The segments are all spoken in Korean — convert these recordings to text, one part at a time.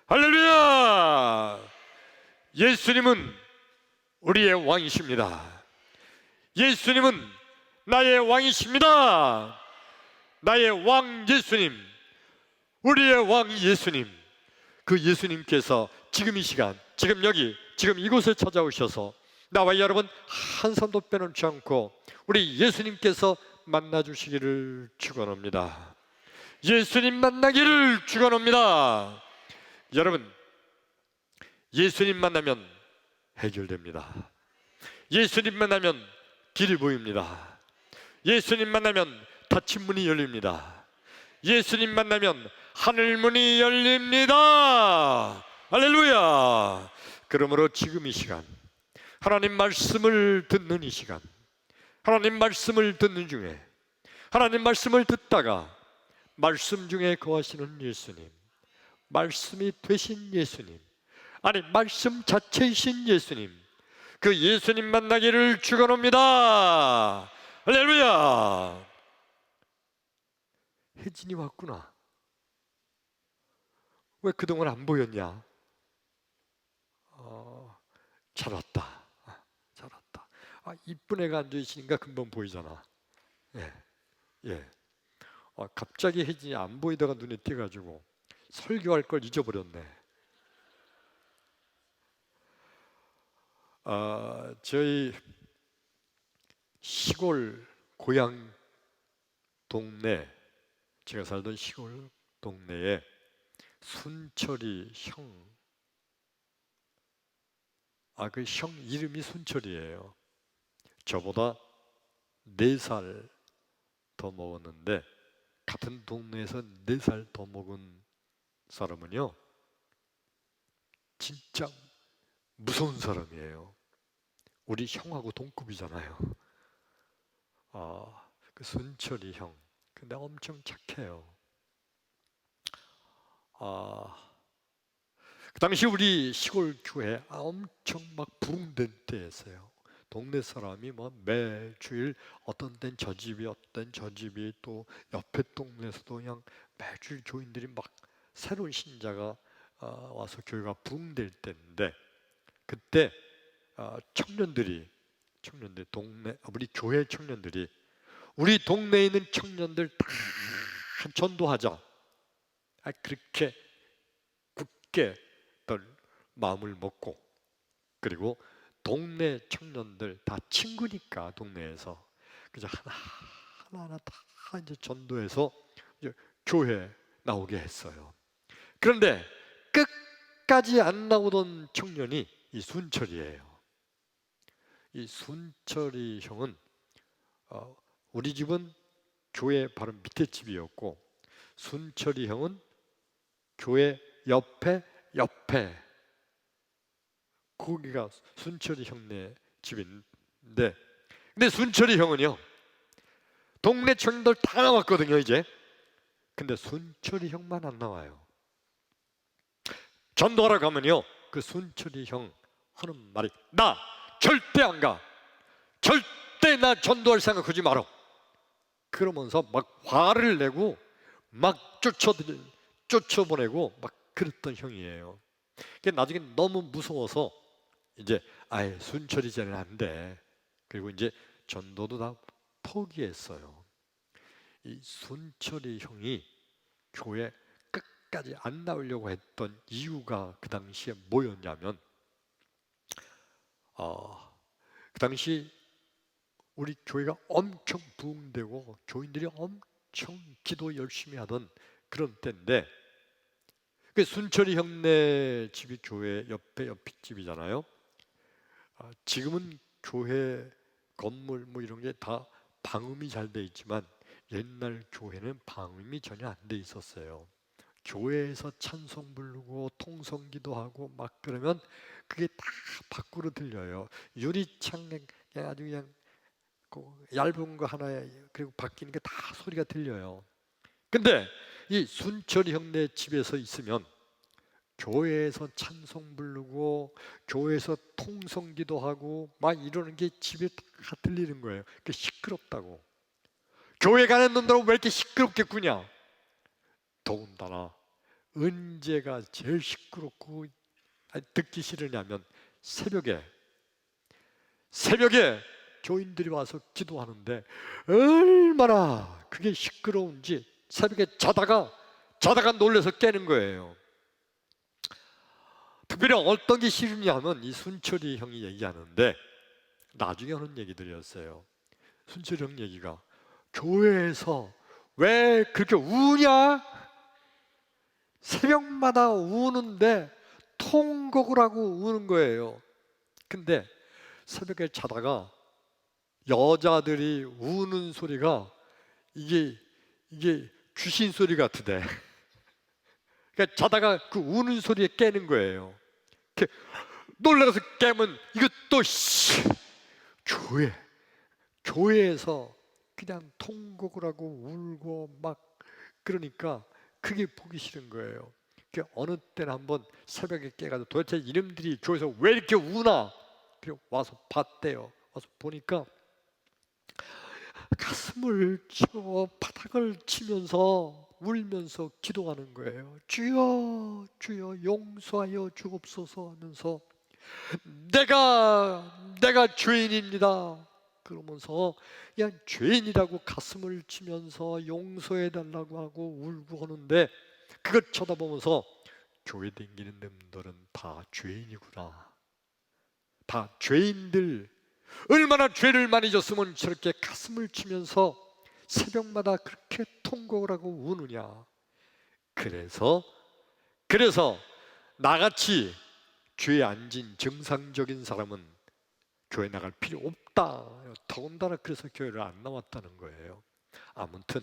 할렐루야! 예수님은 우리의 왕이십니다. 예수님은 나의 왕이십니다. 나의 왕 예수님, 우리의 왕 예수님, 그 예수님께서 지금 이 시간, 지금 여기, 지금 이곳에 찾아오셔서 나와 여러분 한 사람도 빼놓지 않고 우리 예수님께서 만나주시기를 축원합니다. 예수님 만나기를 축원합니다. 여러분, 예수님 만나면 해결됩니다. 예수님 만나면 길이 보입니다. 예수님 만나면 닫힌 문이 열립니다. 예수님 만나면 하늘 문이 열립니다. 할렐루야! 그러므로 지금 이 시간, 하나님 말씀을 듣는 이 시간, 하나님 말씀을 듣는 중에, 하나님 말씀을 듣다가 말씀 중에 거하시는 예수님, 말씀이 되신 예수님, 아니 말씀 자체이신 예수님, 그 예수님 만나기를 축원합니다. 할렐루야! 혜진이 왔구나. 왜 그동안 안 보였냐? 잘 왔다. 잘 왔다. 이쁜 애가 앉아있으니까 금방 보이잖아. 예. 갑자기 혜진이 안 보이다가 눈에 띄어가지고 설교할 걸 잊어버렸네. 저희 시골 고향 동네, 제가 살던 시골 동네에 순철이 형, 그 형 이름이 순철이에요. 저보다 4살 더 먹었는데, 같은 동네에서 4살 더 먹은 사람은요 진짜 무서운 사람이에요. 우리 형하고 동급이잖아요. 그 순철이 형, 근데 엄청 착해요. 그 당시 우리 시골 교회 엄청 막 부흥된 때였어요. 동네 사람이 뭐 매주일 어떤 땐 저 집이, 어떤 땐 저 집이, 또 옆에 동네에서도 그냥 매주일 교인들이 막 새로운 신자가 와서 교회가 부흥될 때인데, 그때 청년들 동네, 우리 교회 청년들이 우리 동네에 있는 청년들 다 전도하자, 그렇게 굳게 마음을 먹고, 그리고 동네 청년들 다 친구니까 동네에서 그저 하나하나 다 이제 전도해서 이제 교회 나오게 했어요. 그런데 끝까지 안 나오던 청년이 이 순철이에요. 이 순철이 형은 우리 집은 교회 바로 밑에 집이었고, 순철이 형은 교회 옆에 거기가 순철이 형네 집인데, 근데 순철이 형은요 동네 청년들 다 나왔거든요 이제. 근데 순철이 형만 안 나와요. 전도하러 가면요 그 순철이 형 하는 말이, 나 절대 안 가, 절대 나 전도할 생각하지 마라, 그러면서 막 화를 내고 막 쫓아보내고 막 그랬던 형이에요. 나중에 너무 무서워서 이제 순철이 쟤는 안 돼, 그리고 이제 전도도 다 포기했어요. 이 순철이 형이 교회 끝까지 안 나오려고 했던 이유가 그 당시에 뭐였냐면, 그 당시 우리 교회가 엄청 부흥되고 교인들이 엄청 기도 열심히 하던 그런 때인데, 그 순철이 형네 집이 교회 옆에 집이잖아요. 지금은 교회 건물 뭐 이런 게 다 방음이 잘 돼 있지만 옛날 교회는 방음이 전혀 안 돼 있었어요. 교회에서 찬송 부르고 통성기도하고 막 그러면 그게 다 밖으로 들려요. 유리창에 아주 그냥 얇은 거 하나에 그리고 바뀌는 게 다 소리가 들려요. 근데 이 순철이 형네 집에서 있으면 교회에서 찬송 부르고 교회에서 통성기도하고 막 이러는 게 집에 다 들리는 거예요. 그 시끄럽다고. 교회 가는 놈들은 왜 이렇게 시끄럽게 꾸냐? 더군다나 언제가 제일 시끄럽고 듣기 싫으냐면 새벽에 교인들이 와서 기도하는데 얼마나 그게 시끄러운지 새벽에 자다가 놀라서 깨는 거예요. 특별히 어떤 게 싫으냐면 이 순철이 형이 얘기하는데 나중에 하는 얘기들이었어요. 순철이 형 얘기가 교회에서 왜 그렇게 우냐? 새벽마다 우는데 통곡을 하고 우는 거예요. 근데 새벽에 자다가 여자들이 우는 소리가 이게 귀신 소리 같으대. 그러니까 자다가 그 우는 소리에 깨는 거예요. 놀라서 깨면 이것도 교회에서 그냥 통곡을 하고 울고 막 그러니까 그게 보기 싫은 거예요. 어느 때는 한번 새벽에 깨가지고 도대체 이놈들이 교회에서 왜 이렇게 우나? 그리고 와서 봤대요. 와서 보니까 가슴을 쳐 바닥을 치면서 울면서 기도하는 거예요. 주여 주여 용서하여 주옵소서 하면서 내가 죄인입니다. 그러면서 그냥 죄인이라고 가슴을 치면서 용서해 달라고 하고 울고 하는데 그걸 쳐다보면서 교회 다니는 놈들은 다 죄인이구나. 다 죄인들. 얼마나 죄를 많이 졌으면 저렇게 가슴을 치면서 새벽마다 그렇게 통곡을 하고 우느냐. 그래서 나같이 죄에 안 진 정상적인 사람은 교회 나갈 필요 없다. 더군다나 그래서 교회를 안 나왔다는 거예요. 아무튼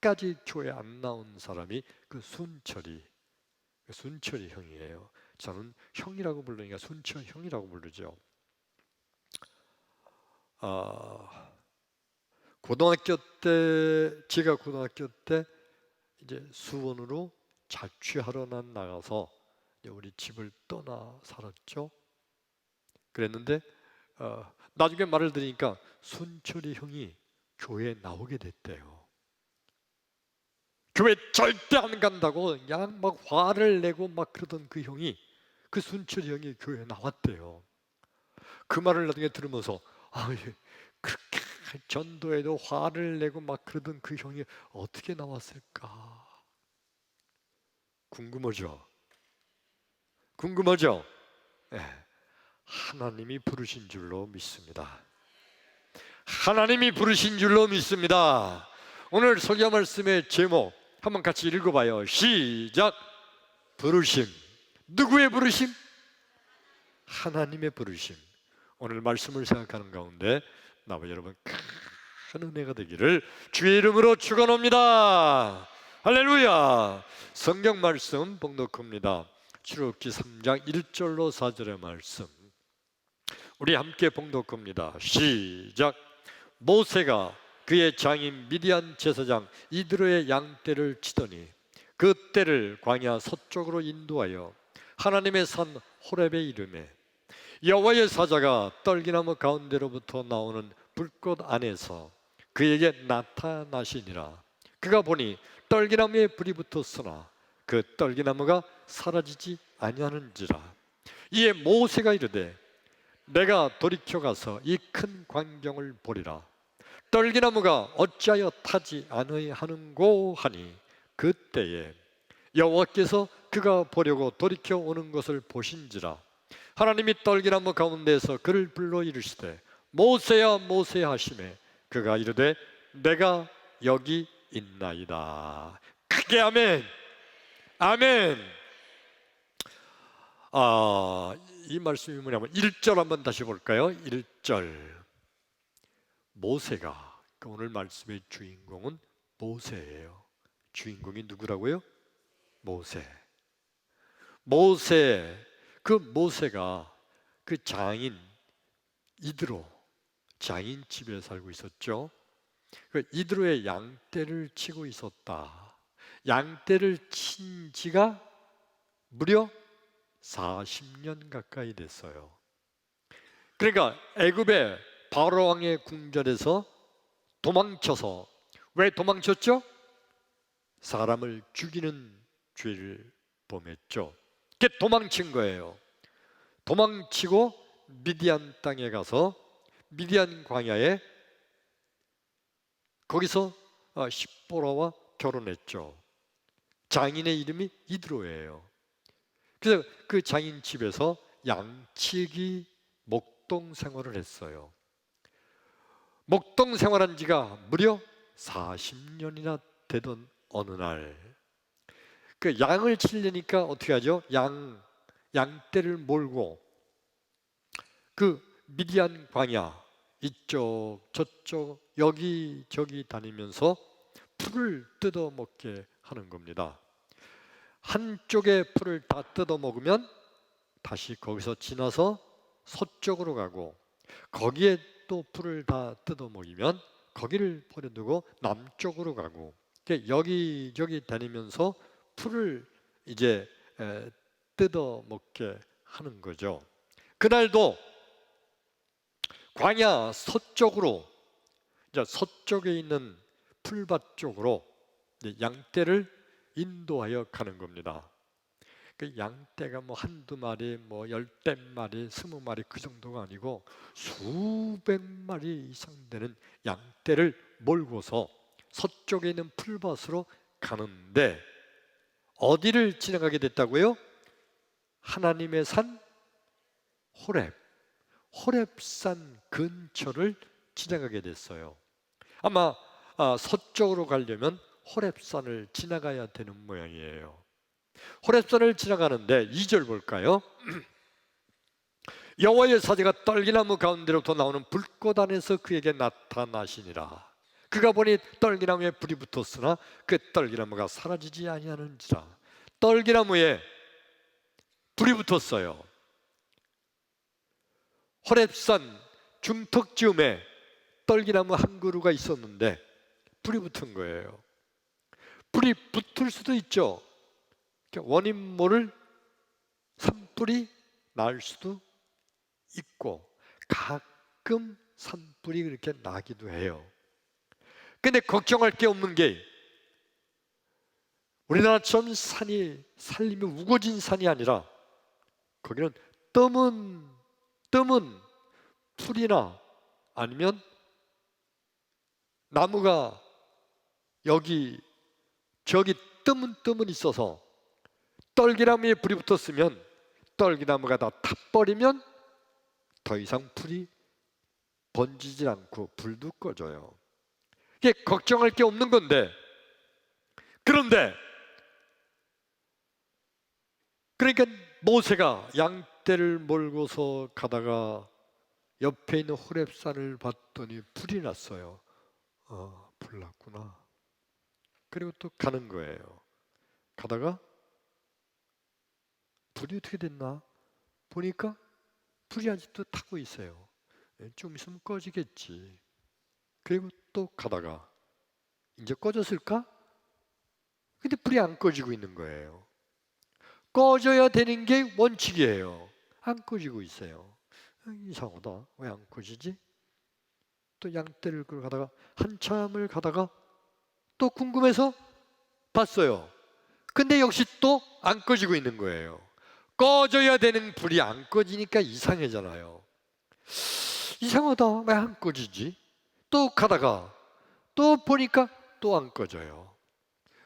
끝까지 교회 안 나온 사람이 그 순철이 형이에요. 저는 형이라고 부르니까 순철 형이라고 부르죠. 제가 고등학교 때 이제 수원으로 자취하러 나가서 우리 집을 떠나 살았죠. 그랬는데 나중에 말을 들으니까 순철이 형이 교회에 나오게 됐대요. 교회 절대 안 간다고 그냥 막 화를 내고 막 그러던 그 순철이 형이 교회에 나왔대요. 그 말을 나중에 들으면서 그렇게 전도에도 화를 내고 막 그러던 그 형이 어떻게 나왔을까? 궁금하죠? 네. 하나님이 부르신 줄로 믿습니다. 하나님이 부르신 줄로 믿습니다. 오늘 설교 말씀의 제목 한번 같이 읽어봐요. 시작. 부르심. 누구의 부르심? 하나님의 부르심. 오늘 말씀을 생각하는 가운데 나와 여러분 큰 은혜가 되기를 주의 이름으로 축원합니다. 할렐루야. 성경 말씀 봉독합니다. 출애굽기 3장 1절로 4절의 말씀 우리 함께 봉독합니다. 시작. 모세가 그의 장인 미디안 제사장 이드로의 양떼를 치더니 그 떼를 광야 서쪽으로 인도하여 하나님의 산 호렙에 이르매 여호와의 사자가 떨기나무 가운데로부터 나오는 불꽃 안에서 그에게 나타나시니라. 그가 보니 떨기나무에 불이 붙었으나 그 떨기나무가 사라지지 아니하는지라. 이에 모세가 이르되 내가 돌이켜 가서 이 큰 광경을 보리라. 떨기나무가 어찌하여 타지 아니하는고 하니 그때에 여호와께서 그가 보려고 돌이켜 오는 것을 보신지라. 하나님이 떨기나무 가운데에서 그를 불러 이르시되 모세야 모세야 하시매 그가 이르되 내가 여기 있나이다. 크게 아멘. 아멘. 이 말씀이 뭐냐면 1절 한번 다시 볼까요? 1절. 모세가 오늘 말씀의 주인공은 모세예요. 주인공이 누구라고요? 모세가 그 장인 이드로 장인 집에 살고 있었죠. 그 이드로의 양떼를 치고 있었다. 양떼를 친 지가 무려 40년 가까이 됐어요. 그러니까 애굽의 바로 왕의 궁전에서 도망쳐서 왜 도망쳤죠? 사람을 죽이는 죄를 범했죠. 그게 도망친 거예요. 도망치고 미디안 땅에 가서 미디안 광야에 거기서 십보라와 결혼했죠. 장인의 이름이 이드로예요. 그래서 그 장인 집에서 양치기 목동 생활을 했어요. 목동 생활한 지가 무려 40년이나 되던 어느 날, 그 양을 치려니까 어떻게 하죠? 양떼를 몰고 그 미디안 광야 이쪽 저쪽 여기저기 다니면서 풀을 뜯어 먹게 하는 겁니다. 한쪽에 풀을 다 뜯어 먹으면 다시 거기서 지나서 서쪽으로 가고, 거기에 또 풀을 다 뜯어 먹이면 거기를 버려두고 남쪽으로 가고, 여기저기 다니면서 풀을 이제 뜯어 먹게 하는 거죠. 그날도 광야 서쪽으로, 이제 서쪽에 있는 풀밭 쪽으로 양떼를 인도하여 가는 겁니다. 그 양떼가 뭐 한두 마리, 뭐 10마리, 20마리 그 정도가 아니고 수백 마리 이상 되는 양떼를 몰고서 서쪽에 있는 풀밭으로 가는데, 어디를 지나가게 됐다고요? 하나님의 산 호렙산 근처를 지나가게 됐어요. 아마 서쪽으로 가려면 호렙산을 지나가야 되는 모양이에요. 호렙산을 지나가는데 2절 볼까요? 여호와의 사자가 떨기나무 가운데로부터 나오는 불꽃 안에서 그에게 나타나시니라. 그가 보니 떨기나무에 불이 붙었으나 그 떨기나무가 사라지지 아니하는지라. 떨기나무에 불이 붙었어요. 호렙산 중턱지음에 떨기나무 한 그루가 있었는데 불이 붙은 거예요. 불이 붙을 수도 있죠. 원인 모를 산불이 날 수도 있고, 가끔 산불이 그렇게 나기도 해요. 근데 걱정할 게 없는 게, 우리나라처럼 산이 산림이 우거진 산이 아니라 거기는 뜸은 풀이나 아니면 나무가 여기 저기 뜸은 있어서 떨기나무에 불이 붙었으면 떨기나무가 다 타버리면 더 이상 불이 번지질 않고 불도 꺼져요. 이게 걱정할 게 없는 건데, 그런데 그러니까 모세가 양떼를 몰고서 가다가 옆에 있는 호렙산을 봤더니 불이 났어요. 불 났구나. 그리고 또 가는 거예요. 가다가 불이 어떻게 됐나 보니까 불이 아직도 타고 있어요. 좀 있으면 꺼지겠지. 그리고 또 가다가 이제 꺼졌을까? 근데 불이 안 꺼지고 있는 거예요. 꺼져야 되는 게 원칙이에요. 안 꺼지고 있어요. 이상하다. 왜 안 꺼지지? 또 양떼를 끌고 가다가 한참을 가다가 또 궁금해서 봤어요. 근데 역시 또 안 꺼지고 있는 거예요. 꺼져야 되는 불이 안 꺼지니까 이상해잖아요. 이상하다. 왜 안 꺼지지? 또 가다가 또 보니까 또 안 꺼져요.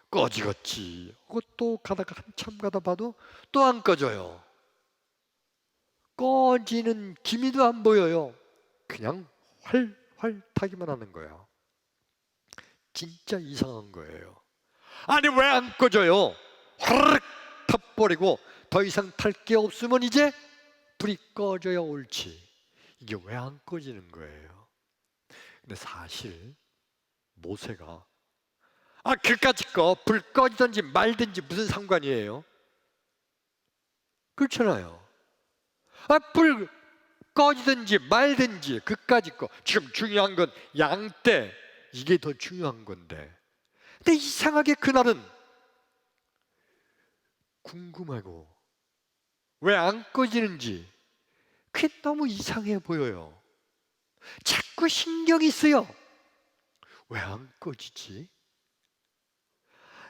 꺼지겠지. 또 가다가 한참 가다 봐도 또 안 꺼져요. 꺼지는 기미도 안 보여요. 그냥 활활 타기만 하는 거야. 진짜 이상한 거예요. 아니 왜 안 꺼져요? 화르륵 타버리고 더 이상 탈 게 없으면 이제 불이 꺼져야 옳지. 이게 왜 안 꺼지는 거예요? 근데 사실 모세가 그까짓 거 불 꺼지든지 말든지 무슨 상관이에요? 그렇잖아요. 불 꺼지든지 말든지 그까짓 거, 지금 중요한 건 양떼, 이게 더 중요한 건데. 근데 이상하게 그날은 궁금하고 왜 안 꺼지는지 그게 너무 이상해 보여요. 자꾸 신경이 쓰여. 왜 안 꺼지지?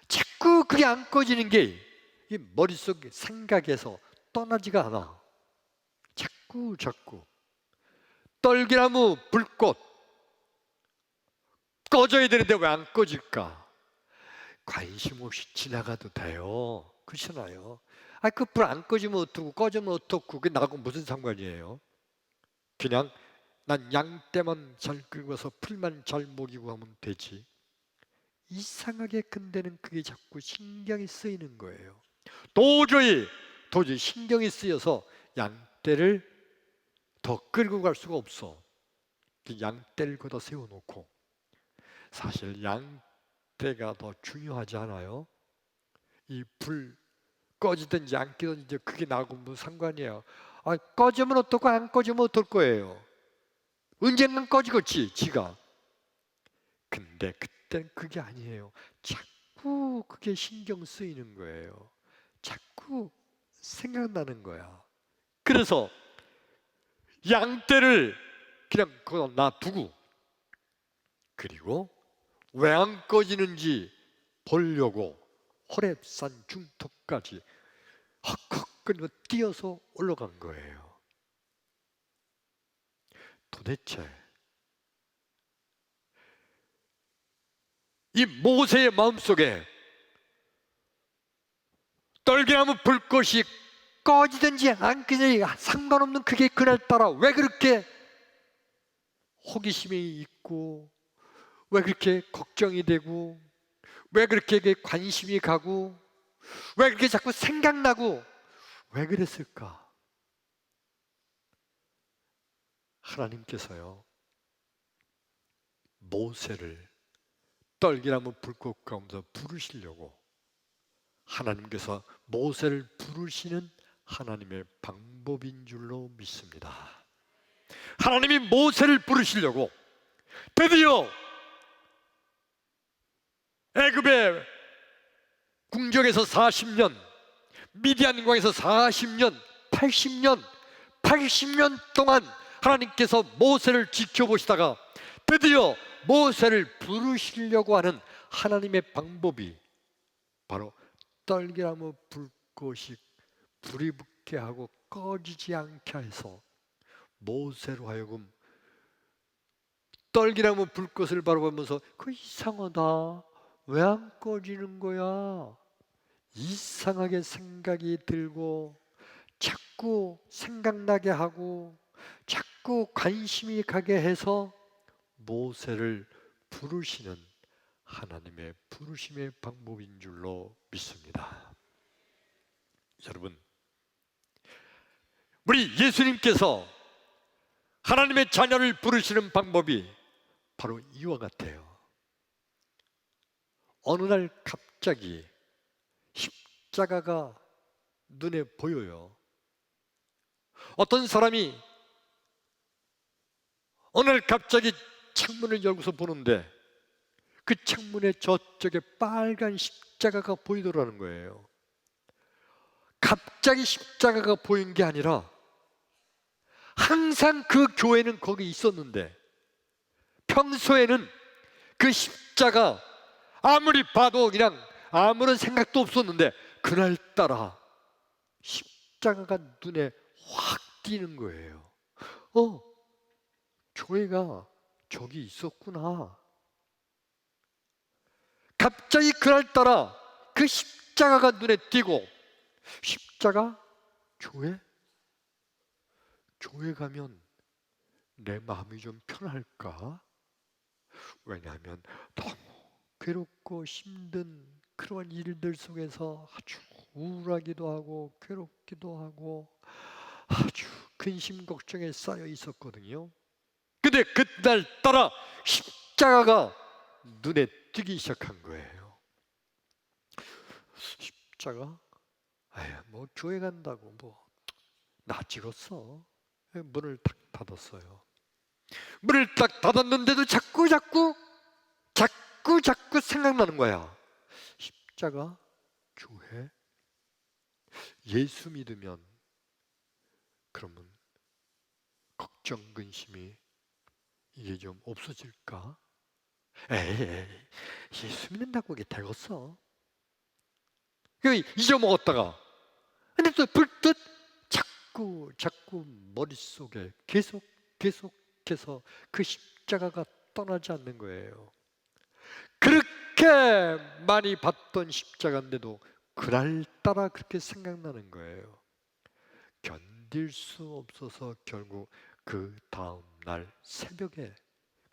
자꾸 그게 안 꺼지는 게 이 머릿속 생각에서 떠나지가 않아. 자꾸 떨기나무 불꽃 꺼져야 되는데 왜 안 꺼질까? 관심 없이 지나가도 돼요. 그렇잖아요. 그 불 안 꺼지면 어떡고 꺼지면 어떡고 그게 나하고 무슨 상관이에요? 그냥 난 양떼만 잘 긁어서 풀만 잘 먹이고 하면 되지. 이상하게 근데는 그게 자꾸 신경이 쓰이는 거예요. 도저히 신경이 쓰여서 양떼를 더 끌고 갈 수가 없어. 그 양떼를 걷어 세워놓고 사실 양떼가 더 중요하지 않아요? 이 불 꺼지든지 안 꺼지든지 그게 나하고 무슨 상관이에요? 꺼지면 어떻고 안 꺼지면 어떨 거예요? 언젠간 꺼지겠지, 지가. 근데 그땐 그게 아니에요. 자꾸 그게 신경 쓰이는 거예요. 자꾸 생각나는 거야. 그래서 양떼를 그냥 거기다 놔두고 그리고 왜 안 꺼지는지 보려고 호렙산 중턱까지 헉헉 끓이고 뛰어서 올라간 거예요. 도대체 이 모세의 마음속에 떨기나무 불꽃이 꺼지든지 안 꺼지든지 상관없는 그게 그날따라 왜 그렇게 호기심이 있고 왜 그렇게 걱정이 되고 왜 그렇게 관심이 가고 왜 그렇게 자꾸 생각나고 왜 그랬을까? 하나님께서요 모세를 떨기나무 불꽃 가운데서 부르시려고 하나님께서 모세를 부르시는 하나님의 방법인 줄로 믿습니다. 하나님이 모세를 부르시려고 드디어 애굽의 궁정에서 40년, 미디안 광에서 40년, 80년 동안 하나님께서 모세를 지켜보시다가 드디어 모세를 부르시려고 하는 하나님의 방법이 바로 떨기나무 불꽃이 불이 붙게 하고 꺼지지 않게 해서 모세로 하여금 떨기나무 불꽃을 바라보면서 그 이상하다. 왜 안 꺼지는 거야? 이상하게 생각이 들고 자꾸 생각나게 하고 자꾸 관심이 가게 해서 모세를 부르시는 하나님의 부르심의 방법인 줄로 믿습니다. 여러분, 우리 예수님께서 하나님의 자녀를 부르시는 방법이 바로 이와 같아요. 어느 날 갑자기 십자가가 눈에 보여요. 어떤 사람이 어느 날 갑자기 창문을 열고서 보는데 그 창문의 저쪽에 빨간 십자가가 보이더라는 거예요. 갑자기 십자가가 보인 게 아니라 항상 그 교회는 거기 있었는데 평소에는 그 십자가 아무리 봐도 그냥 아무런 생각도 없었는데 그날따라 십자가가 눈에 확 띄는 거예요. 교회가 저기 있었구나. 갑자기 그날따라 그 십자가가 눈에 띄고 십자가? 교회? 교회 가면 내 마음이 좀 편할까? 왜냐하면 너무 괴롭고 힘든 그런 일들 속에서 아주 우울하기도 하고 괴롭기도 하고 아주 근심 걱정에 쌓여 있었거든요. 근데 그날 따라 십자가가 눈에 띄기 시작한 거예요. 십자가? 뭐 교회 간다고 나 찍었어. 문을 딱 닫았어요. 문을 딱 닫았는데도 자꾸 생각나는 거야. 십자가? 교회? 예수 믿으면 그러면 걱정, 근심이 이게 좀 없어질까? 에이, 예수 믿는다고 이게 되겠어? 잊어먹었다가, 근데 또 불뜻 자꾸 머릿속에 계속해서 그 십자가가 떠나지 않는 거예요. 그렇게 많이 봤던 십자가인데도 그날따라 그렇게 생각나는 거예요. 견딜 수 없어서 결국 그 다음 날 새벽에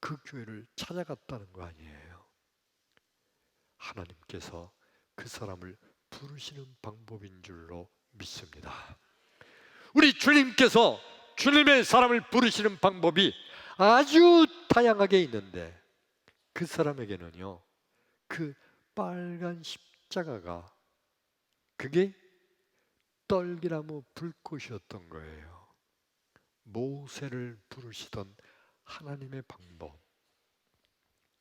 그 교회를 찾아갔다는 거 아니에요. 하나님께서 그 사람을 부르시는 방법인 줄로 믿습니다. 우리 주님께서 주님의 사람을 부르시는 방법이 아주 다양하게 있는데, 그 사람에게는요, 그 빨간 십자가가 그게 떨기나무 불꽃이었던 거예요. 모세를 부르시던 하나님의 방법.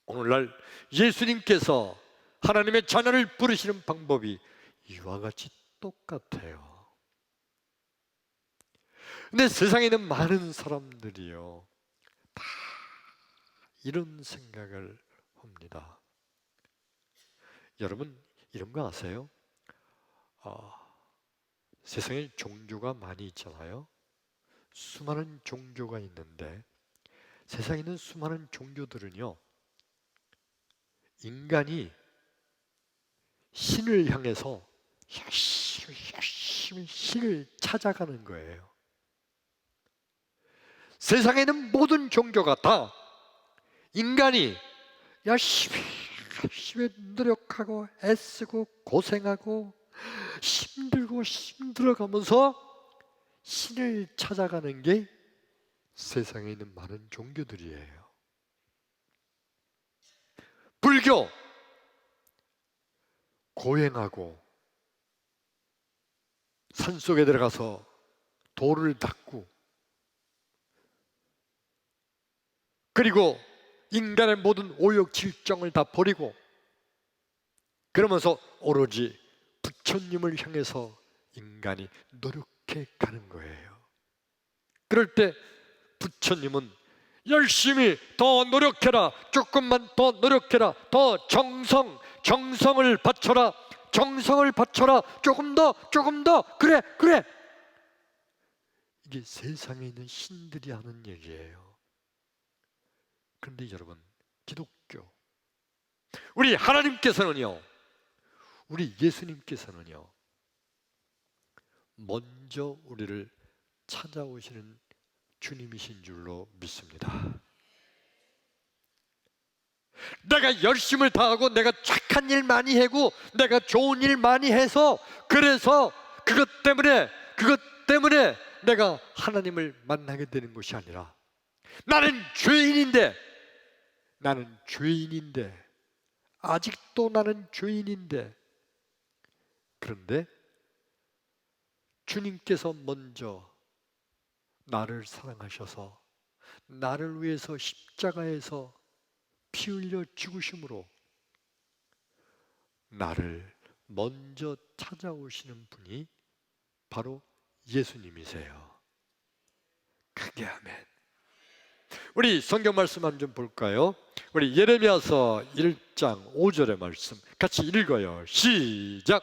오늘날 예수님께서 하나님의 자녀를 부르시는 방법이 이와 같이 똑같아요. 근데 세상에 있는 많은 사람들이요, 다 이런 생각을 합니다. 여러분, 이런 거 아세요? 세상에 종교가 많이 있잖아요. 수많은 종교가 있는데, 세상에 있는 수많은 종교들은요, 인간이 신을 향해서 열심히 신을 찾아가는 거예요. 세상에 있는 모든 종교가 다 인간이 열심히 노력하고 애쓰고 고생하고 힘들어가면서 신을 찾아가는 게 세상에 있는 많은 종교들이에요. 불교, 고행하고 산속에 들어가서 돌을 닦고, 그리고 인간의 모든 오욕 질정을 다 버리고, 그러면서 오로지 부처님을 향해서 인간이 노력해 가는 거예요. 그럴 때 부처님은 열심히 더 노력해라, 조금만 더 노력해라, 더 정성을 바쳐라, 조금 더, 그래. 이게 세상에 있는 신들이 하는 얘기예요. 그런데 여러분, 기독교, 우리 하나님께서는요, 우리 예수님께서는요, 먼저 우리를 찾아오시는 주님이신 줄로 믿습니다. 내가 열심을 다하고 내가 착한 일 많이 하고 내가 좋은 일 많이 해서, 그래서 그것 때문에 내가 하나님을 만나게 되는 것이 아니라, 나는 죄인인데, 아직도 나는 죄인인데, 그런데 주님께서 먼저 나를 사랑하셔서 나를 위해서 십자가에서 피 흘려 죽으심으로 나를 먼저 찾아오시는 분이 바로 예수님이세요. 크게 아멘. 우리 성경 말씀 한 좀 볼까요? 우리 예레미야서 1장 5절의 말씀 같이 읽어요. 시작.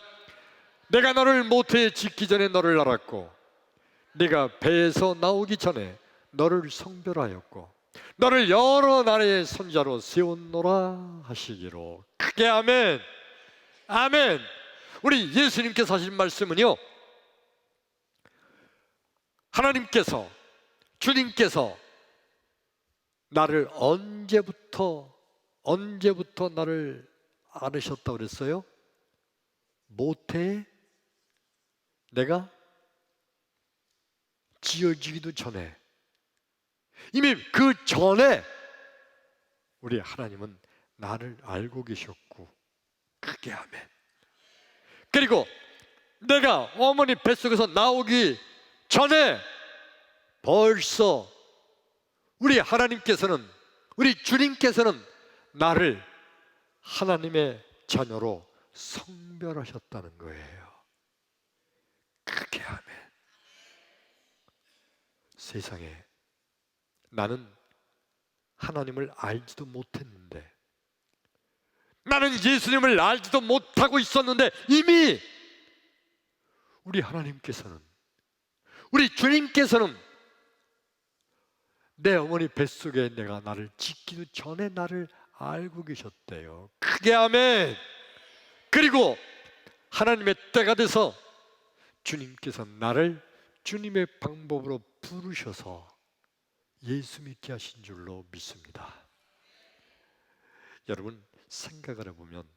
내가 너를 모태에 짓기 전에 너를 알았고, 네가 배에서 나오기 전에 너를 성별하였고, 너를 여러 나라의 선자로 세웠노라 하시기로. 크게 아멘. 아멘. 우리 예수님께서 하신 말씀은요, 하나님께서, 주님께서 나를 언제부터 나를 알으셨다고 그랬어요? 모태에 내가 지어지기도 전에, 이미 그 전에 우리 하나님은 나를 알고 계셨고, 크게 아멘. 그리고 내가 어머니 뱃속에서 나오기 전에 벌써 우리 하나님께서는, 우리 주님께서는 나를 하나님의 자녀로 성별하셨다는 거예요. 크게 아멘. 세상에 나는 하나님을 알지도 못했는데, 나는 예수님을 알지도 못하고 있었는데, 이미 우리 하나님께서는, 우리 주님께서는 내 어머니 뱃속에 내가 나를 짓기도 전에 나를 알고 계셨대요. 크게 아멘. 그리고 하나님의 때가 돼서 주님께서 나를 주님의 방법으로 부르셔서 예수 믿게 하신 줄로 믿습니다. 여러분 생각을 해보면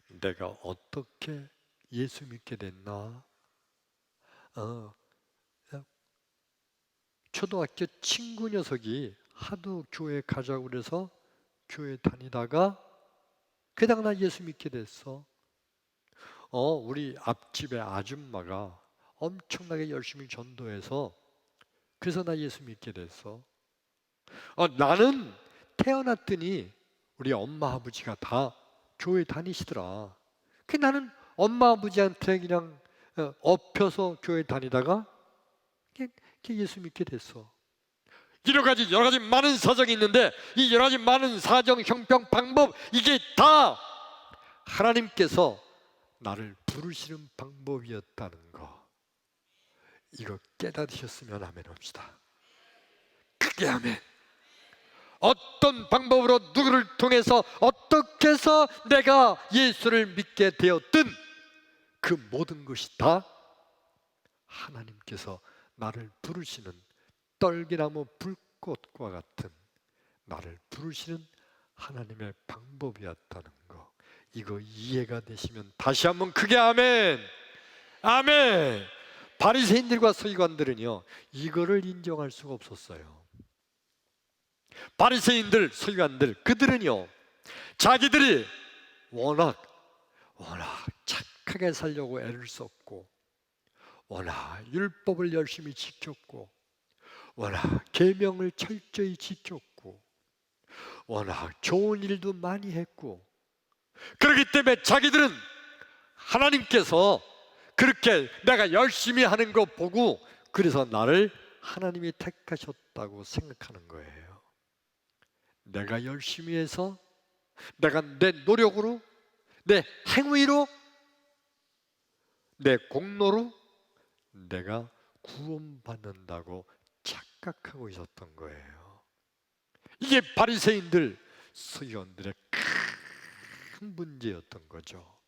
내가 어떻게 예수 믿게 됐나? 초등학교 친구 녀석이 하도 교회 가자고 그래서 교회 다니다가 그냥 나 예수 믿게 됐어. 우리 앞집의 아줌마가 엄청나게 열심히 전도해서 그래서 나 예수 믿게 됐어. 나는 태어났더니 우리 엄마 아버지가 다 교회 다니시더라. 나는 엄마 아버지한테 그냥 업혀서 교회 다니다가 예수 믿게 됐어. 여러 가지 많은 사정이 있는데 이 여러 가지 많은 사정, 형평, 방법 이게 다 하나님께서 나를 부르시는 방법이었다는 거, 이거 깨닫으셨으면 아멘 합시다. 크게 아멘. 어떤 방법으로 누구를 통해서 어떻게 해서 내가 예수를 믿게 되었든 그 모든 것이 다 하나님께서 나를 부르시는 떨기나무 불꽃과 같은 나를 부르시는 하나님의 방법이었다는 거, 이거 이해가 되시면 다시 한번 크게 아멘. 아멘. 바리새인들과 서기관들은요 이거를 인정할 수가 없었어요. 바리새인들, 서기관들, 그들은요 자기들이 워낙 착하게 살려고 애를 썼고 워낙 율법을 열심히 지켰고 워낙 계명을 철저히 지켰고 워낙 좋은 일도 많이 했고, 그렇기 때문에 자기들은 하나님께서 그렇게 내가 열심히 하는 거 보고 그래서 나를 하나님이 택하셨다고 생각하는 거예요. 내가 열심히 해서 내가 내 노력으로 내 행위로 내 공로로 내가 구원받는다고 착각하고 있었던 거예요. 이게 바리새인들, 서기관들의 큰 문제였던 거죠.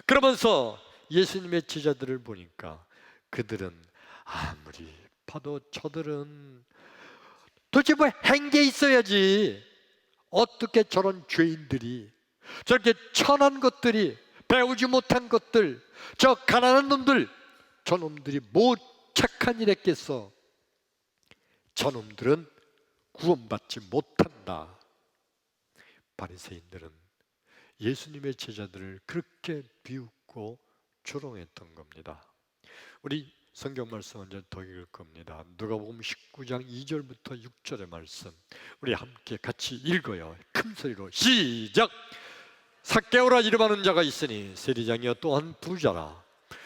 그러면서 예수님의 제자들을 보니까 그들은 아무리 봐도 저들은 도대체 뭐 한 게 있어야지 어떻게 저런 죄인들이, 저렇게 천한 것들이, 배우지 못한 것들, 저 가난한 놈들, 저놈들이 뭐 착한 일 했겠어. 저놈들은 구원받지 못한다. 바리새인들은 예수님의 제자들을 그렇게 비웃고 조롱했던 겁니다. 우리 성경 말씀 먼저 더 읽을 겁니다. 누가복음 19장 2절부터 6절의 말씀 우리 함께 같이 읽어요. 큰 소리로 시작. 삭개오라 이름하는 자가 있으니 세리장이여 또한 부자라.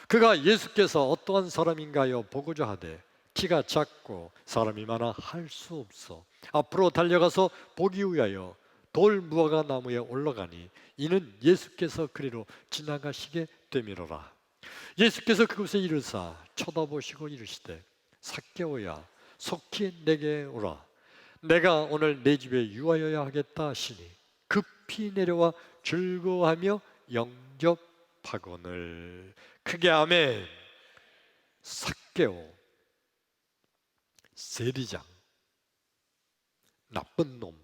그가 예수께서 어떠한 사람인가요 보고자 하되 키가 작고 사람이 많아 할 수 없어 앞으로 달려가서 보기 위하여 돌 무화과 나무에 올라가니 이는 예수께서 그리로 지나가시게 되미로라. 예수께서 그곳에 이르사 쳐다보시고 이르시되 삭개오야 속히 내게 오라. 내가 오늘 내 집에 유하여야 하겠다 하시니 급히 내려와 즐거워하며 영접하거늘. 크게 아멘. 삭개오, 세리장, 나쁜 놈,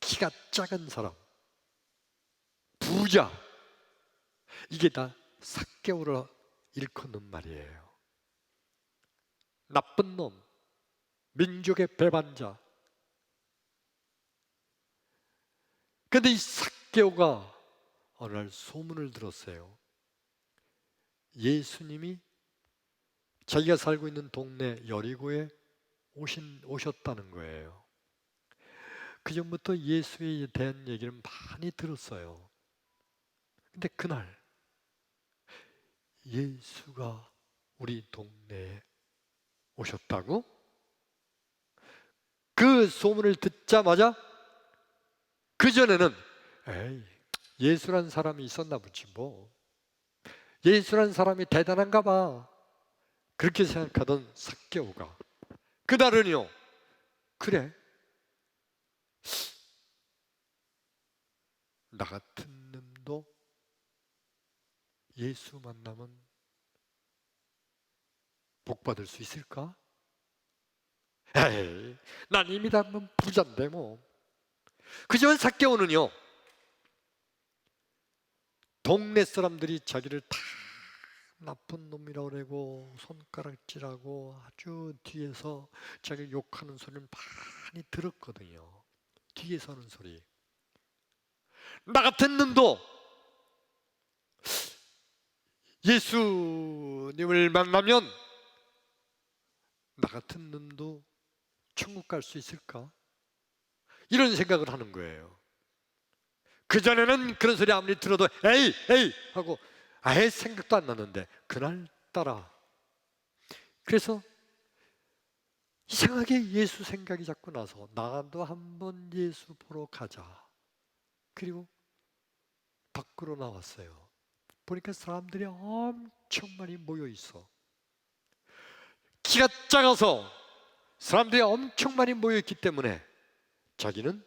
키가 작은 사람, 부자, 이게 다 삭개오라 일컫는 말이에요. 나쁜 놈, 민족의 배반자. 그런데 이 삭개오가 어느 날 소문을 들었어요. 예수님이 자기가 살고 있는 동네 여리고에 오셨다는 거예요. 그 전부터 예수에 대한 얘기를 많이 들었어요. 근데 그날 예수가 우리 동네에 오셨다고? 그 소문을 듣자마자 그전에는 에이 예수란 사람이 있었나 보지 뭐. 예수란 사람이 대단한가 봐. 그렇게 생각하던 삭개오가 그날은요, 그래, 나 같은 놈도 예수 만나면 복 받을 수 있을까? 에이, 난 이미 다 부자인데 뭐. 그지만 삭개오는요, 동네 사람들이 자기를 다 나쁜 놈이라고 그러고 손가락질하고 아주 뒤에서 자기 욕하는 소리를 많이 들었거든요. 뒤에서 하는 소리. 나 같은 놈도 예수님을 만나면 나 같은 놈도 천국 갈 수 있을까? 이런 생각을 하는 거예요. 그전에는 그런 소리 아무리 들어도 에이 에이 하고 아예 생각도 안 났는데 그날따라 그래서 이상하게 예수 생각이 자꾸 나서 나도 한번 예수 보러 가자. 그리고 밖으로 나왔어요. 보니까 사람들이 엄청 많이 모여 있어. 키가 작아서 사람들이 엄청 많이 모여 있기 때문에 자기는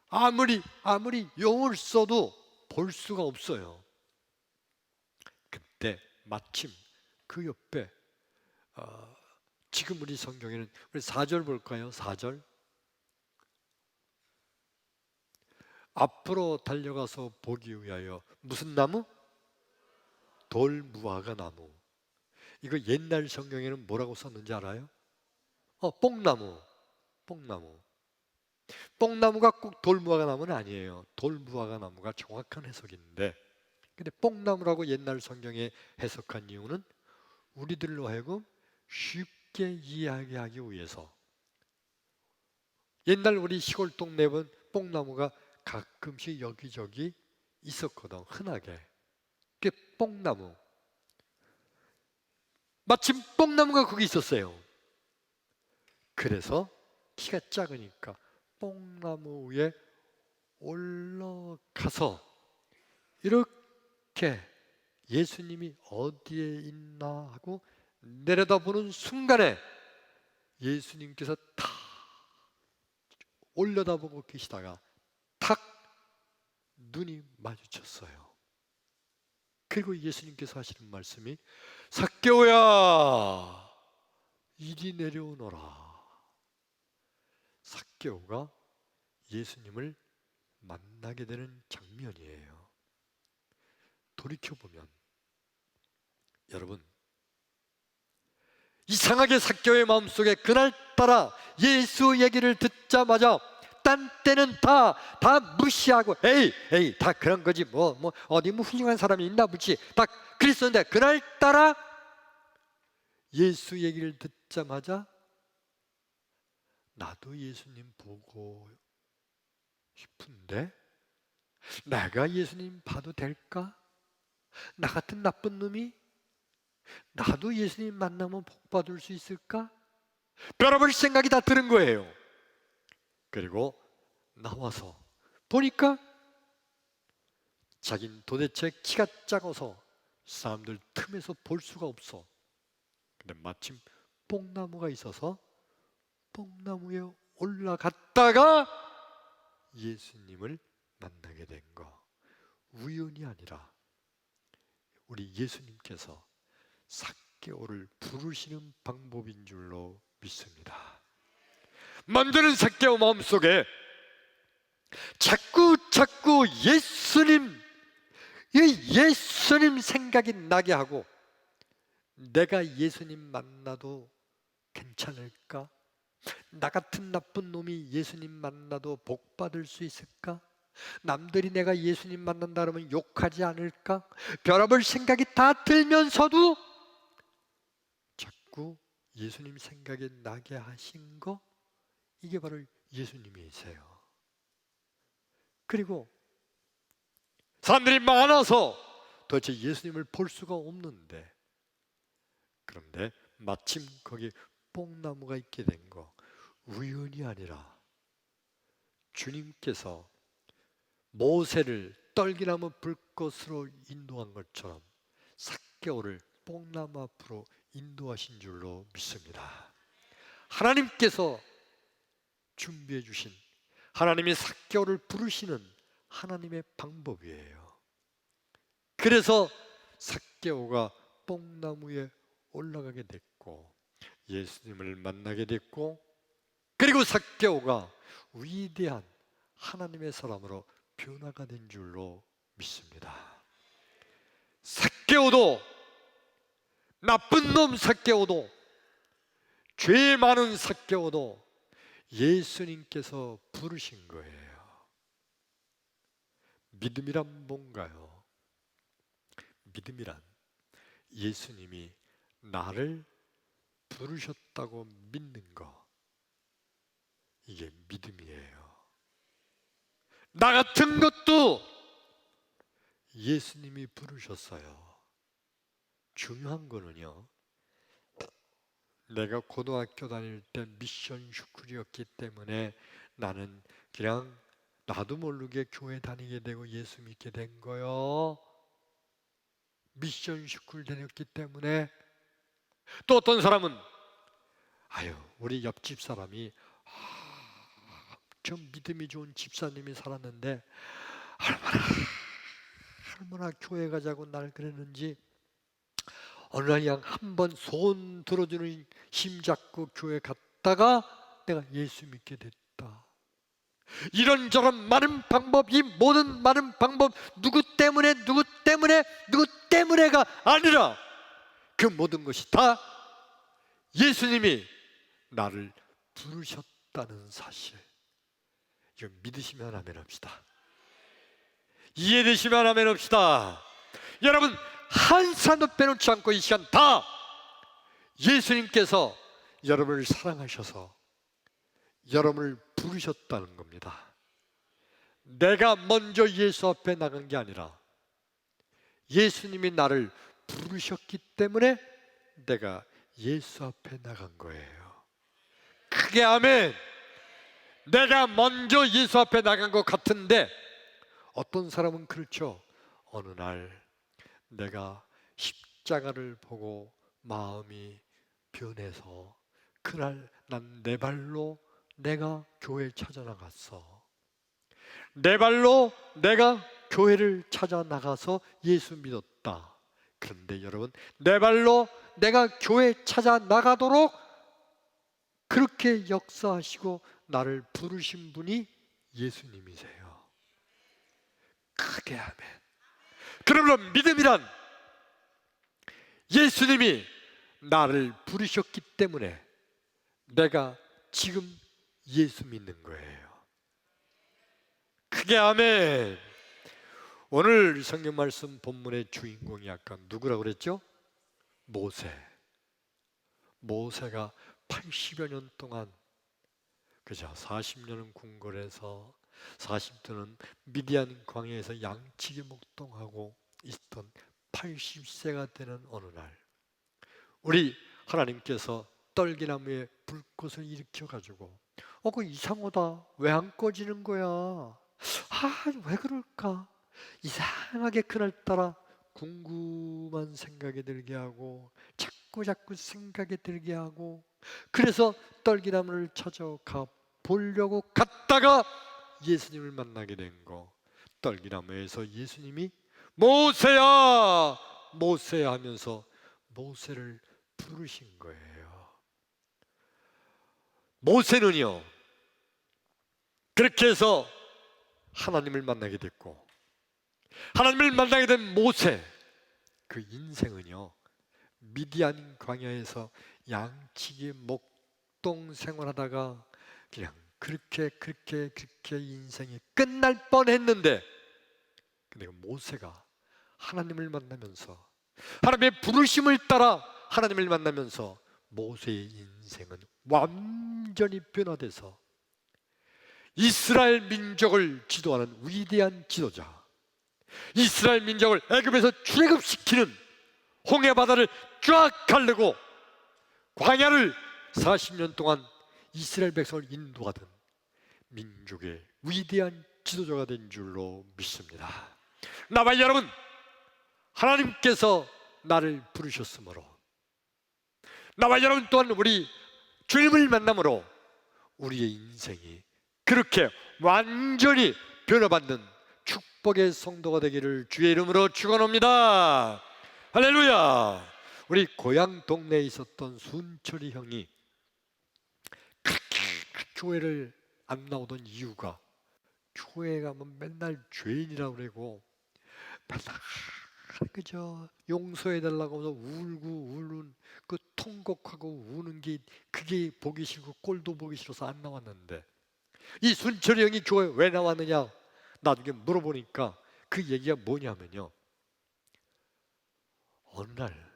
아무리 용을 써도 볼 수가 없어요. 그때 마침 그 옆에 지금 우리 성경에는 우리 4절 볼까요? 4절. 앞으로 달려가서 보기 위하여 무슨 나무? 돌무화과 나무. 이거 옛날 성경에는 뭐라고 썼는지 알아요? 뽕나무. 뽕나무. 뽕나무가 꼭 돌무화과 나무는 아니에요. 돌무화과 나무가 정확한 해석인데, 근데 뽕나무라고 옛날 성경에 해석한 이유는 우리들로 하여금 쉽게 이해하기 위해서. 옛날 우리 시골 동네에 보면 뽕나무가 가끔씩 여기저기 있었거든, 흔하게. 그게 뽕나무. 마침 뽕나무가 거기 있었어요. 그래서 키가 작으니까 뽕나무 위에 올라가서 이렇게 예수님이 어디에 있나 하고 내려다보는 순간에 예수님께서 탁 올려다보고 계시다가 탁 눈이 마주쳤어요. 그리고 예수님께서 하시는 말씀이 삭개오야 이리 내려오너라. 삭개오가 예수님을 만나게 되는 장면이에요. 돌이켜보면 여러분, 이상하게 삭개오의 마음속에 그날따라 예수 얘기를 듣자마자 딴 때는 다 무시하고 에이 다 그런 거지 뭐 어디 뭐 훌륭한 사람이 있나 보지 다 그랬었는데 그날따라 예수 얘기를 듣자마자 나도 예수님 보고 싶은데 내가 예수님 봐도 될까? 나 같은 나쁜 놈이 나도 예수님 만나면 복 받을 수 있을까? 별의별 생각이 다 드는 거예요. 그리고 나와서 보니까 자긴 도대체 키가 작아서 사람들 틈에서 볼 수가 없어. 근데 마침 뽕나무가 있어서 뽕나무에 올라갔다가 예수님을 만나게 된 거. 우연이 아니라 우리 예수님께서 삭개오를 부르시는 방법인 줄로 믿습니다. 먼저는 삭개오 마음속에 자꾸 예수님 생각이 나게 하고 내가 예수님 만나도 괜찮을까? 나 같은 나쁜 놈이 예수님 만나도 복 받을 수 있을까? 남들이 내가 예수님 만난다 그러면 욕하지 않을까? 별의별 생각이 다 들면서도 자꾸 예수님 생각이 나게 하신 거, 이게 바로 예수님이세요. 그리고 사람들이 많아서 도대체 예수님을 볼 수가 없는데, 그런데 마침 거기 뽕나무가 있게 된 거 우연이 아니라 주님께서 모세를 떨기나무 불꽃으로 인도한 것처럼 삭개오를 뽕나무 앞으로 인도하신 줄로 믿습니다. 하나님께서 준비해 주신, 하나님이 삭개오를 부르시는 하나님의 방법이에요. 그래서 삭개오가 뽕나무에 올라가게 됐고 예수님을 만나게 됐고, 그리고 삭개오가 위대한 하나님의 사람으로 변화가 된 줄로 믿습니다. 삭개오도, 나쁜 놈 삭개오도, 죄 많은 삭개오도 예수님께서 부르신 거예요. 믿음이란 뭔가요? 믿음이란 예수님이 나를 부르셨다고 믿는 거, 이게 믿음이에요. 나 같은 것도 예수님이 부르셨어요. 중요한 거는요, 내가 고등학교 다닐 때 미션 스쿨이었기 때문에 나는 그냥 나도 모르게 교회 다니게 되고 예수 믿게 된 거요. 미션 스쿨 다녔기 때문에. 또 어떤 사람은 우리 옆집 사람이 좀 믿음이 좋은 집사님이 살았는데 얼마나 교회 가자고 날 그랬는지 어느 날 그냥 한번 손 들어주는 힘 잡고 교회 갔다가 내가 예수 믿게 됐다. 이런저런 많은 방법, 이 모든 많은 방법, 누구 때문에가 아니라 그 모든 것이 다 예수님이 나를 부르셨다는 사실, 이거 믿으시면 아멘 합시다. 이해되시면 아멘 합시다. 여러분, 한 사람도 빼놓지 않고 이 시간 다 예수님께서 여러분을 사랑하셔서 여러분을 부르셨다는 겁니다. 내가 먼저 예수 앞에 나간 게 아니라 예수님이 나를 부르셨기 때문에 내가 예수 앞에 나간 거예요. 크게 아멘. 내가 먼저 예수 앞에 나간 것 같은데 어떤 사람은 그렇죠. 어느 날 내가 십자가를 보고 마음이 변해서 그날 난 내 발로 내가 교회에 찾아 나갔어. 내 발로 내가 교회를 찾아 나가서 예수 믿었다. 그런데 여러분, 내 발로 내가 교회 찾아 나가도록 그렇게 역사하시고 나를 부르신 분이 예수님이세요. 크게 아멘. 그러므로 믿음이란 예수님이 나를 부르셨기 때문에 내가 지금 예수 믿는 거예요. 크게 아멘. 오늘 성경 말씀 본문의 주인공이 아까 누구라고 그랬죠? 모세가 80여 년 동안, 그죠? 40년은 궁궐에서 40년은 미디안 광야에서 양치기 목동하고 있던 80세가 되는 어느 날 우리 하나님께서 떨기나무에 불꽃을 일으켜가지고 그거 이상하다, 왜 안 꺼지는 거야? 왜 그럴까? 이상하게 그날따라 궁금한 생각이 들게 하고 자꾸 생각이 들게 하고, 그래서 떨기나무를 찾아가 보려고 갔다가 예수님을 만나게 된 거. 떨기나무에서 예수님이 모세야 모세야 하면서 모세를 부르신 거예요. 모세는요, 그렇게 해서 하나님을 만나게 됐고, 하나님을 만나게 된 모세, 그 인생은요, 미디안 광야에서 양치기 목동 생활하다가 그냥 그렇게 인생이 끝날 뻔했는데, 근데 모세가 하나님을 만나면서 하나님의 부르심을 따라 하나님을 만나면서 모세의 인생은 완전히 변화돼서 이스라엘 민족을 지도하는 위대한 지도자, 이스라엘 민족을 애굽에서 출애굽시키는, 홍해 바다를 쫙 가르고 광야를 40년 동안 이스라엘 백성을 인도하던 민족의 위대한 지도자가 된 줄로 믿습니다. 나와 여러분, 하나님께서 나를 부르셨으므로, 나와 여러분 또한 우리 주님을 만남으로 우리의 인생이 그렇게 완전히 변화받는 축복의 성도가 되기를 주의 이름으로 축원합니다. 할렐루야. 우리 고향 동네에 있었던 순철이 형이 그렇게 교회를 안 나오던 이유가, 교회 가면 맨날 죄인이라고 그러고 맨날 그저 용서해달라고 하면서 울고 우는 그 통곡하고 우는 게, 그게 보기 싫고 꼴도 보기 싫어서 안 나왔는데, 이 순철이 형이 교회 왜 나왔느냐 나중에 물어보니까 그 얘기가 뭐냐면요, 어느 날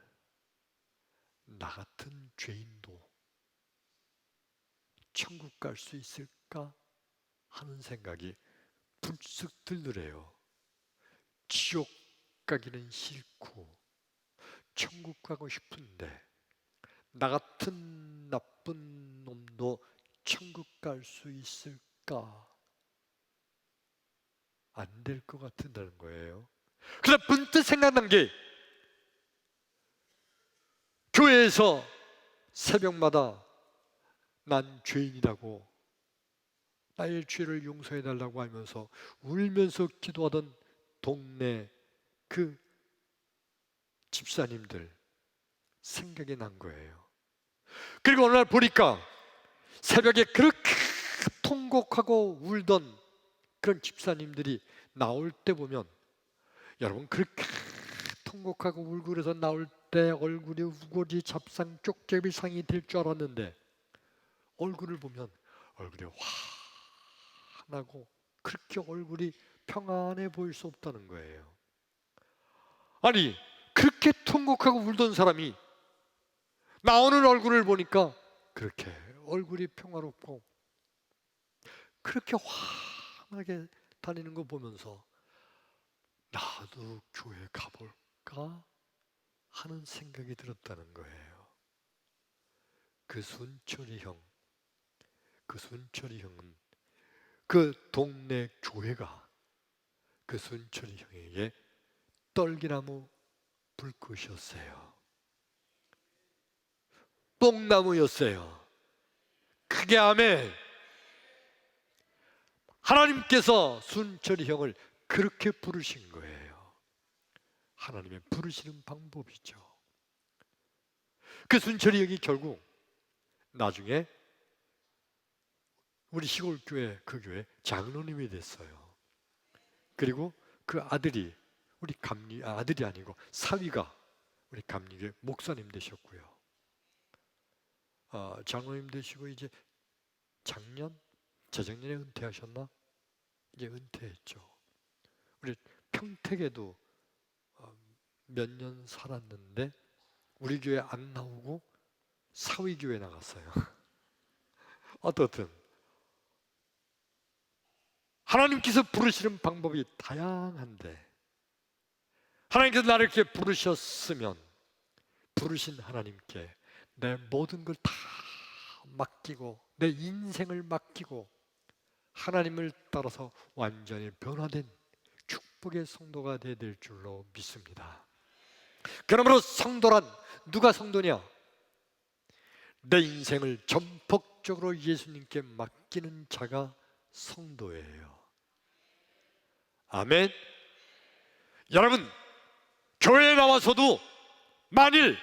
나 같은 죄인도 천국 갈 수 있을까 하는 생각이 불쑥 들더래요. 지옥 가기는 싫고 천국 가고 싶은데 나 같은 나쁜 놈도 천국 갈 수 있을까? 안 될 것 같은다는 거예요. 그래서 문득 생각난 게, 교회에서 새벽마다 난 죄인이라고, 나의 죄를 용서해달라고 하면서 울면서 기도하던 동네 그 집사님들 생각이 난 거예요. 그리고 어느 날 보니까 새벽에 그렇게 통곡하고 울던 그런 집사님들이 나올 때 보면, 여러분 그렇게 통곡하고 울고 그래서 나올 때 얼굴이 우거지 잡상 쪽제비상이 될 줄 알았는데, 얼굴을 보면 얼굴이 환하고 그렇게 얼굴이 평안해 보일 수 없다는 거예요. 아니, 그렇게 통곡하고 울던 사람이 나오는 얼굴을 보니까 그렇게 얼굴이 평화롭고 그렇게 환하게 다니는 거 보면서 나도 교회 가볼까 하는 생각이 들었다는 거예요. 그 순철이 형은 그 동네 교회가 그 순철이 형에게 떨기나무 불꽃이었어요. 뽕나무였어요. 크게 아멘. 하나님께서 순철이 형을 그렇게 부르신 거예요. 하나님의 부르시는 방법이죠. 그 순철이 형이 결국 나중에 우리 시골교회, 그 교회 장로님이 됐어요. 그리고 그 아들이 우리 아들이 아니고 사위가 우리 감리교회 목사님 되셨고요. 장로님 되시고 이제 재작년에 은퇴하셨나? 이제 은퇴했죠. 우리 평택에도 몇 년 살았는데 우리 교회 안 나오고 사위교회 나갔어요. 어떻든 하나님께서 부르시는 방법이 다양한데, 하나님께서 나를 이렇게 부르셨으면 부르신 하나님께 내 모든 걸 다 맡기고 내 인생을 맡기고 하나님을 따라서 완전히 변화된 축복의 성도가 되어야 될 줄로 믿습니다. 그러므로 성도란 누가 성도냐? 내 인생을 전폭적으로 예수님께 맡기는 자가 성도예요. 아멘. 여러분, 교회에 나와서도 만일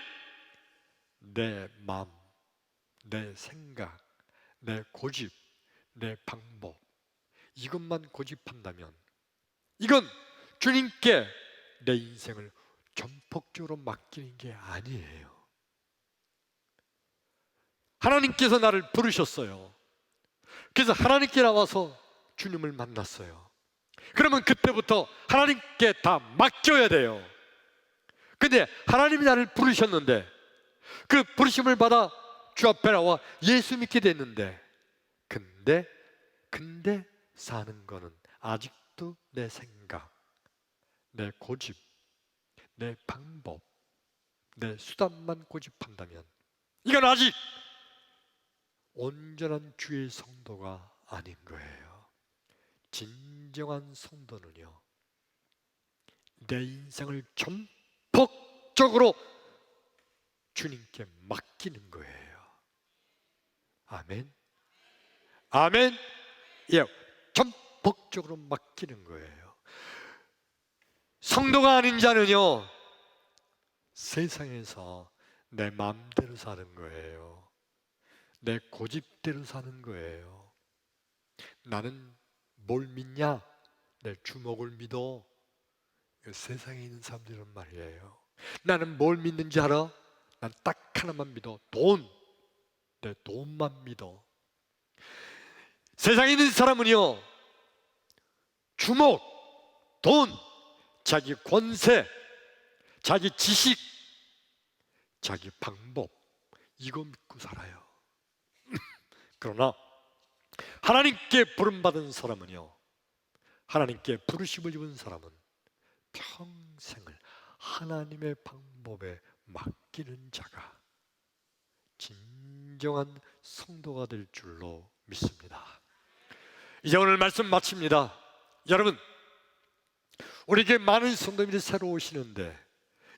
내 마음, 내 생각, 내 고집, 내 방법, 이것만 고집한다면 이건 주님께 내 인생을 전폭적으로 맡기는 게 아니에요. 하나님께서 나를 부르셨어요. 그래서 하나님께 나와서 주님을 만났어요. 그러면 그때부터 하나님께 다 맡겨야 돼요. 근데 하나님이 나를 부르셨는데 그 부르심을 받아 주 앞에 나와 예수 믿게 됐는데, 근데 사는 거는 아직도 내 생각, 내 고집, 내 방법, 내 수단만 고집한다면 이건 아직 온전한 주의 성도가 아닌 거예요. 진정한 성도는요, 내 인생을 전폭적으로 주님께 맡기는 거예요. 아멘. 아멘. 예, 전폭적으로 맡기는 거예요. 성도가 아닌 자는요, 세상에서 내 마음대로 사는 거예요. 내 고집대로 사는 거예요. 나는 뭘 믿냐? 내 주먹을 믿어. 세상에 있는 사람들은 말이에요. 나는 뭘 믿는지 알아? 난 딱 하나만 믿어. 돈. 내 돈만 믿어. 세상에 있는 사람은요, 주목, 돈, 자기 권세, 자기 지식, 자기 방법, 이거 믿고 살아요. 그러나 하나님께 부름받은 사람은요, 하나님께 부르심을 입은 사람은 평생을 하나님의 방법에 맡기는 자가 진정한 성도가 될 줄로 믿습니다. 이제 오늘 말씀 마칩니다. 여러분, 우리에게 많은 성도님들이 새로 오시는데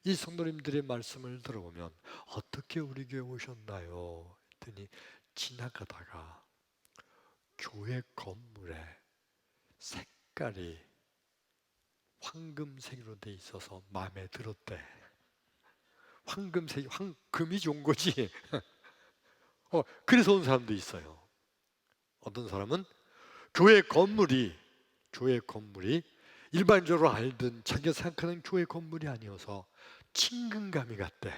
이 성도님들의 말씀을 들어보면 어떻게 우리 교회 오셨나요? 했더니 지나가다가 교회 건물에 색깔이 황금색으로 돼 있어서 마음에 들었대. 황금색이, 금이 좋은 거지. 그래서 온 사람도 있어요. 어떤 사람은 교회 건물이 일반적으로 알던 자기가 생각하는 교회 건물이 아니어서 친근감이 같대.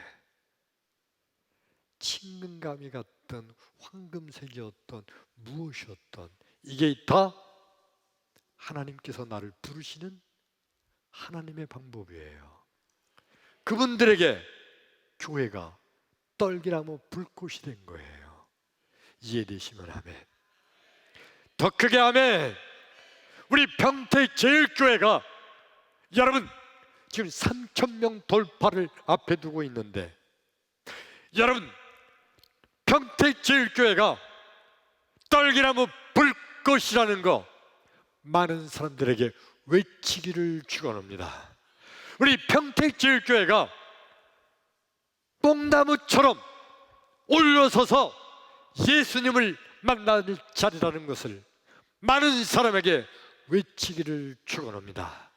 친근감이 같던 황금색이었던 무엇이었던 이게 다 하나님께서 나를 부르시는 하나님의 방법이에요. 그분들에게 교회가 떨기나무 불꽃이 된 거예요. 이해되시면 아멘. 더 크게 아멘. 우리 평택제일교회가 여러분 지금 3,000명 돌파를 앞에 두고 있는데, 여러분 평택제일교회가 떨기나무 불꽃이라는 거 많은 사람들에게 외치기를 축원합니다. 우리 평택제일교회가 뽕나무처럼 올라서서 예수님을 만나는 자리라는 것을 많은 사람에게 외치기를 축원합니다.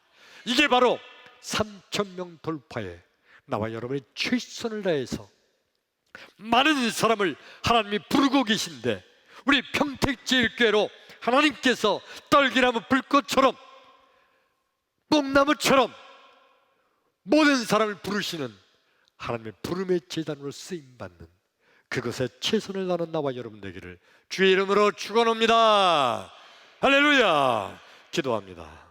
이게 바로 3,000명 돌파에 나와 여러분이 최선을 다해서 많은 사람을 하나님이 부르고 계신데, 우리 평택제일교회로 하나님께서 떨기나무 불꽃처럼 뽕나무처럼 모든 사람을 부르시는 하나님의 부름의 제단으로 쓰임받는 그것에 최선을 다하는 나와 여러분 되기를 주의 이름으로 축원합니다. 할렐루야. 기도합니다.